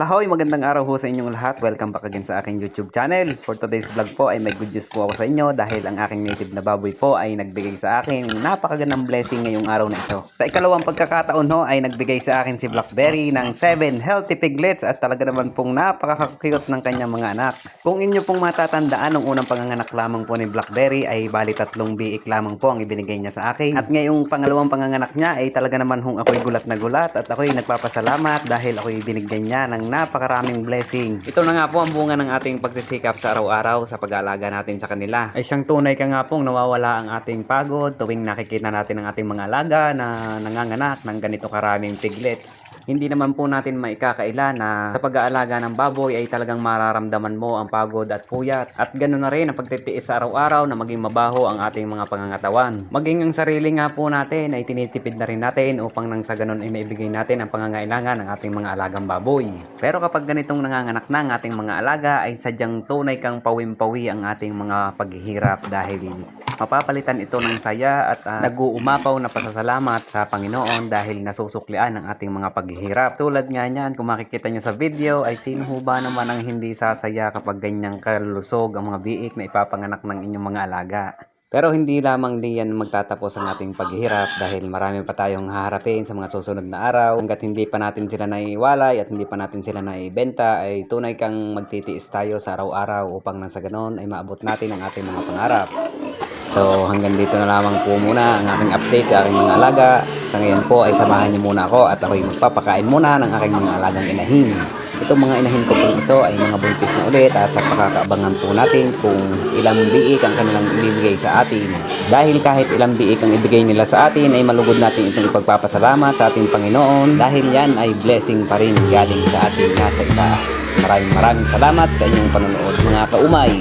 Ahoy! Magandang araw ho sa inyong lahat. Welcome back again sa aking YouTube channel. For today's vlog po ay may good news po ako sa inyo dahil ang aking native na baboy po ay nagbigay sa akin napakagandang blessing ngayong araw na ito. Sa ikalawang pagkakataon ho ay nagbigay sa akin si Blackberry ng 7 healthy piglets at talaga naman pong napaka-cute ng kanyang mga anak. Kung inyo pong matatandaan, nung unang panganganak lamang po ni Blackberry ay bali 3 biik lamang po ang ibinigay niya sa akin. At ngayong pangalawang panganganak niya ay talaga naman hong ako'y gulat na gulat at ako'y nagpapasalamat dahil ako'y binigyan niya ng napakaraming blessing. Ito na nga po ang bunga ng ating pagsisikap sa araw-araw sa pag-aalaga natin sa kanila. Ay siyang tunay ka nga pong nawawala ang ating pagod tuwing nakikita natin ang ating mga alaga na nanganganak ng ganito karaming piglets. Hindi naman po natin maikakaila na sa pag-aalaga ng baboy ay talagang mararamdaman mo ang pagod at puyat. At ganoon na rin ang pagtitiis sa araw-araw na maging mabaho ang ating mga pangangatawan. Maging ang sarili nga po natin ay tinitipid na rin natin upang nang sa ganun ay maibigay natin ang pangangailangan ng ating mga alagang baboy. Pero kapag ganitong nanganganak na ang ating mga alaga ay sadyang tunay kang pawim-pawi ang ating mga paghihirap dahil mapapalitan ito ng saya at nag-uumapaw na pasasalamat sa Panginoon dahil nasusuklian ang ating mga paghihirap. Tulad nga niyan, kung makikita nyo sa video, ay sino ho ba naman ang hindi sasaya kapag ganyang kalusog ang mga biik na ipapanganak ng inyong mga alaga. Pero hindi lamang diyan magtatapos ang ating paghihirap dahil marami pa tayong haharapin sa mga susunod na araw. Hanggat hindi pa natin sila naiwalay at hindi pa natin sila naibenta ay tunay kang magtitiis tayo sa araw-araw upang nang sa ganon ay maabot natin ang ating mga pangarap. So hanggang dito na lamang po muna ang aking update sa aking mga alaga. Sa ngayon po ay samahan niyo muna ako at ako'y magpapakain muna ng aking mga alagang inahin. Itong mga inahin ko po ito ay mga buntis na ulit at pakakaabangan po natin kung ilang biik ang kanilang ibibigay sa atin. Dahil kahit ilang biik ang ibigay nila sa atin ay malugod natin itong ipagpapasalamat sa ating Panginoon dahil yan ay blessing pa rin galing sa ating nasa itaas. Maraming salamat sa inyong panonood mga kaumay.